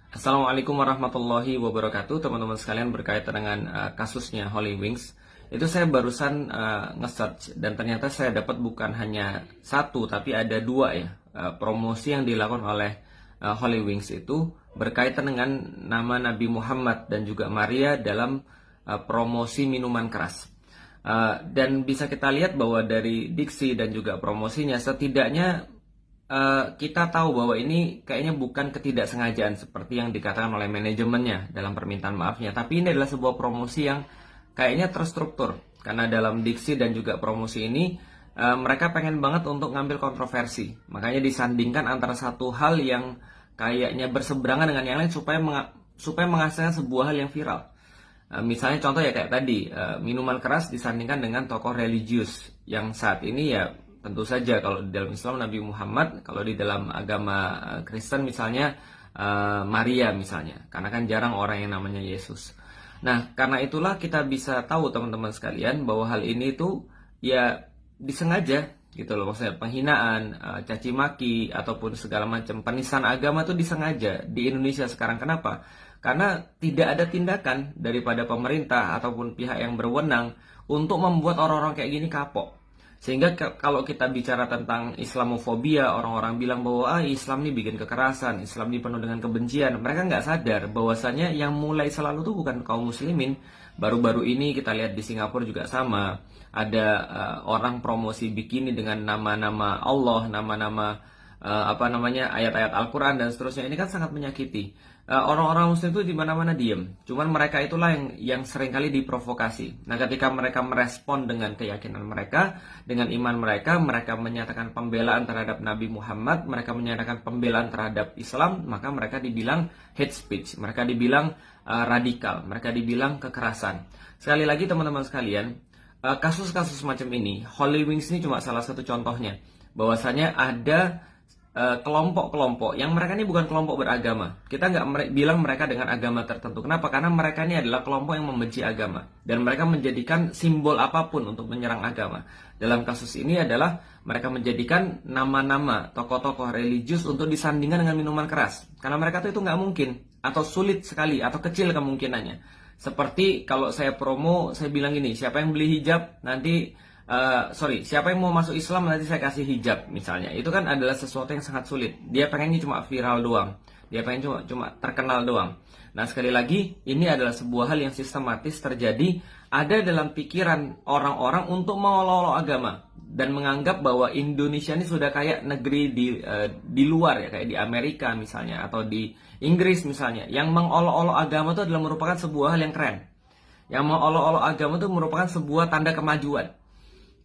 Assalamualaikum warahmatullahi wabarakatuh, teman-teman sekalian. Berkaitan dengan kasusnya Holy Wings, itu saya barusan nge-search dan ternyata saya dapat bukan hanya satu tapi ada dua ya, promosi yang dilakukan oleh Holy Wings itu berkaitan dengan nama Nabi Muhammad dan juga Maria dalam promosi minuman keras. Dan bisa kita lihat bahwa dari diksi dan juga promosinya, setidaknya kita tahu bahwa ini kayaknya bukan ketidaksengajaan seperti yang dikatakan oleh manajemennya dalam permintaan maafnya, tapi ini adalah sebuah promosi yang kayaknya terstruktur, karena dalam diksi dan juga promosi ini mereka pengen banget untuk ngambil kontroversi, makanya disandingkan antara satu hal yang kayaknya berseberangan dengan yang lain supaya menghasilkan sebuah hal yang viral. Misalnya contoh ya kayak tadi, minuman keras disandingkan dengan tokoh religius yang saat ini ya tentu saja kalau di dalam Islam Nabi Muhammad, kalau di dalam agama Kristen misalnya Maria misalnya, karena kan jarang orang yang namanya Yesus. Nah, karena itulah kita bisa tahu teman-teman sekalian bahwa hal ini tuh ya disengaja gitu loh, maksudnya penghinaan, caci maki ataupun segala macam penistaan agama tuh disengaja di Indonesia sekarang. Kenapa? Karena tidak ada tindakan daripada pemerintah ataupun pihak yang berwenang untuk membuat orang-orang kayak gini kapok. Sehingga kalau kita bicara tentang Islamofobia, orang-orang bilang bahwa Islam ini bikin kekerasan, Islam ini penuh dengan kebencian. Mereka nggak sadar bahwasanya yang mulai selalu tuh bukan kaum muslimin. Baru-baru ini kita lihat di Singapura juga sama. Ada orang promosi bikini dengan nama-nama Allah, nama-nama ayat-ayat Al-Quran dan seterusnya. Ini kan sangat menyakiti. Orang-orang muslim itu di mana-mana diem. Cuman mereka itulah yang seringkali diprovokasi. Nah, ketika mereka merespon dengan keyakinan mereka, dengan iman mereka, mereka menyatakan pembelaan terhadap Nabi Muhammad, mereka menyatakan pembelaan terhadap Islam, maka mereka dibilang hate speech, mereka dibilang radikal, mereka dibilang kekerasan. Sekali lagi teman-teman sekalian, kasus-kasus semacam ini, Holy Wings ini cuma salah satu contohnya. Bahwasanya ada kelompok-kelompok yang mereka ini bukan kelompok beragama. Kita nggak bilang mereka dengan agama tertentu. Kenapa? Karena mereka ini adalah kelompok yang membenci agama dan mereka menjadikan simbol apapun untuk menyerang agama. Dalam kasus ini adalah mereka menjadikan nama-nama tokoh-tokoh religius untuk disandingkan dengan minuman keras. Karena mereka itu nggak mungkin atau sulit sekali atau kecil kemungkinannya. Seperti kalau saya promo, saya bilang gini, siapa yang beli hijab nanti siapa yang mau masuk Islam nanti saya kasih hijab misalnya. Itu kan adalah sesuatu yang sangat sulit. Dia pengennya cuma viral doang. Dia pengen cuma terkenal doang. Nah, sekali lagi ini adalah sebuah hal yang sistematis terjadi ada dalam pikiran orang-orang untuk mengolok-olok agama dan menganggap bahwa Indonesia ini sudah kayak negeri di luar ya, kayak di Amerika misalnya atau di Inggris misalnya, yang mengolok-olok agama itu adalah merupakan sebuah hal yang keren. Yang mengolok-olok agama itu merupakan sebuah tanda kemajuan,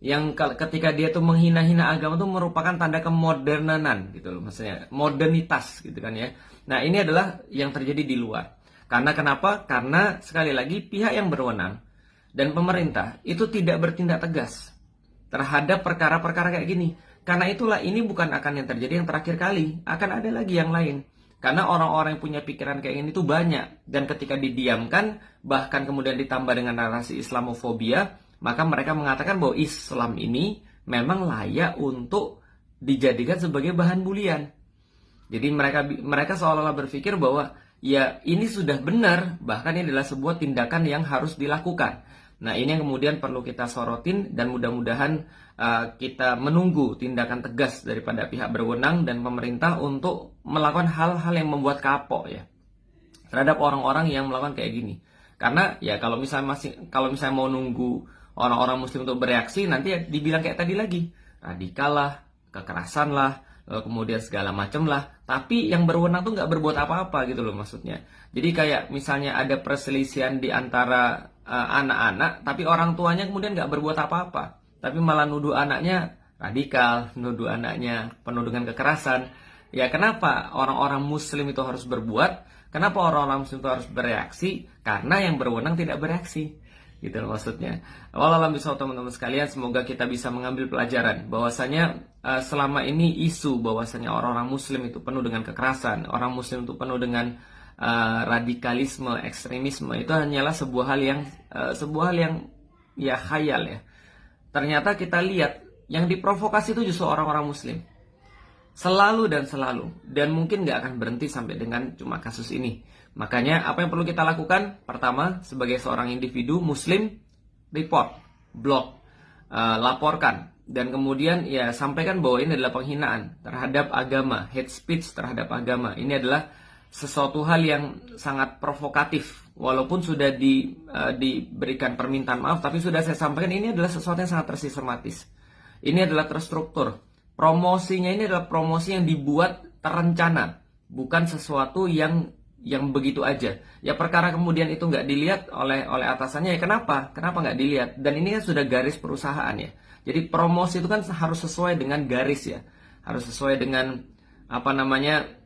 yang ketika dia tuh menghina-hina agama tuh merupakan tanda kemodernanan gitu loh, maksudnya modernitas gitu kan ya. Nah, ini adalah yang terjadi di luar. Karena kenapa? Karena sekali lagi pihak yang berwenang dan pemerintah itu tidak bertindak tegas terhadap perkara-perkara kayak gini. Karena itulah ini bukan akan yang terjadi yang terakhir kali, akan ada lagi yang lain. Karena orang-orang yang punya pikiran kayak gini tuh banyak, dan ketika didiamkan bahkan kemudian ditambah dengan narasi Islamofobia, maka mereka mengatakan bahwa Islam ini memang layak untuk dijadikan sebagai bahan bulian. Jadi mereka seolah-olah berpikir bahwa ya ini sudah benar, bahkan ini adalah sebuah tindakan yang harus dilakukan. Nah, ini yang kemudian perlu kita sorotin dan mudah-mudahan kita menunggu tindakan tegas daripada pihak berwenang dan pemerintah untuk melakukan hal-hal yang membuat kapok ya terhadap orang-orang yang melakukan kayak gini. Karena ya kalau misalnya mau nunggu orang-orang muslim untuk bereaksi, nanti ya dibilang kayak tadi lagi, radikal lah, kekerasan lah, kemudian segala macam lah. Tapi yang berwenang tuh nggak berbuat apa-apa gitu loh maksudnya. Jadi kayak misalnya ada perselisihan di antara anak-anak, tapi orang tuanya kemudian nggak berbuat apa-apa, tapi malah nuduh anaknya radikal, nuduh anaknya penuh dengan kekerasan. Ya kenapa orang-orang muslim itu harus berbuat? Kenapa orang-orang muslim itu harus bereaksi? Karena yang berwenang tidak bereaksi. Gitu loh maksudnya. Wallahualam bishawab teman-teman sekalian, semoga kita bisa mengambil pelajaran bahwasanya selama ini isu bahwasanya orang-orang muslim itu penuh dengan kekerasan, orang muslim itu penuh dengan radikalisme, ekstremisme, itu hanyalah sebuah hal yang ya khayal ya. Ternyata kita lihat yang diprovokasi itu justru orang-orang muslim. Selalu dan selalu. Dan mungkin nggak akan berhenti sampai dengan cuma kasus ini. Makanya apa yang perlu kita lakukan? Pertama, sebagai seorang individu muslim, report, blog, laporkan. Dan kemudian ya sampaikan bahwa ini adalah penghinaan terhadap agama, hate speech terhadap agama. Ini adalah sesuatu hal yang sangat provokatif. Walaupun sudah diberikan permintaan maaf, tapi sudah saya sampaikan ini adalah sesuatu yang sangat tersistematis. Ini adalah terstruktur. Promosinya ini adalah promosi yang dibuat terencana, bukan sesuatu yang begitu aja. Ya perkara kemudian itu nggak dilihat oleh atasannya, ya kenapa? Kenapa nggak dilihat? Dan ini kan sudah garis perusahaan ya. Jadi promosi itu kan harus sesuai dengan garis ya. Harus sesuai dengan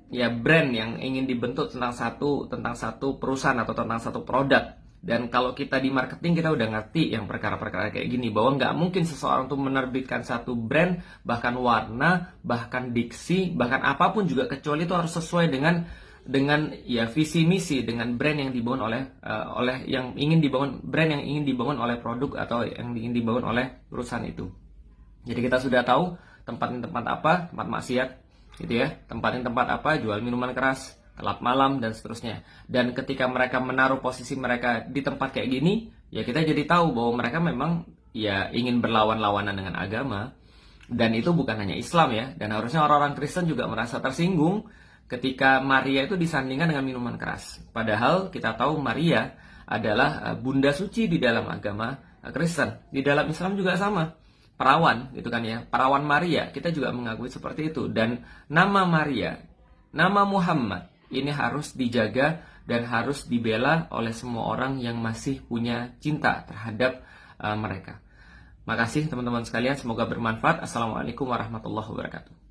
ya brand yang ingin dibentuk tentang satu perusahaan atau tentang satu produk. Dan kalau kita di marketing kita udah ngerti yang perkara-perkara kayak gini, bahwa nggak mungkin seseorang tuh menerbitkan satu brand, bahkan warna, bahkan diksi, bahkan apapun juga, kecuali itu harus sesuai dengan ya visi misi, dengan brand yang dibangun oleh yang ingin dibangun oleh produk atau yang ingin dibangun oleh perusahaan itu. Jadi kita sudah tahu tempat apa, tempat maksiat gitu ya, tempat apa, jual minuman keras, kelab malam dan seterusnya. Dan ketika mereka menaruh posisi mereka di tempat kayak gini, ya kita jadi tahu bahwa mereka memang ya ingin berlawan-lawanan dengan agama. Dan itu bukan hanya Islam ya, dan harusnya orang-orang Kristen juga merasa tersinggung ketika Maria itu disandingkan dengan minuman keras. Padahal kita tahu Maria adalah bunda suci di dalam agama Kristen. Di dalam Islam juga sama. Perawan gitu kan ya. Perawan Maria, kita juga mengakui seperti itu. Dan nama Maria, nama Muhammad ini harus dijaga dan harus dibela oleh semua orang yang masih punya cinta terhadap mereka. Makasih teman-teman sekalian, semoga bermanfaat. Assalamualaikum warahmatullahi wabarakatuh.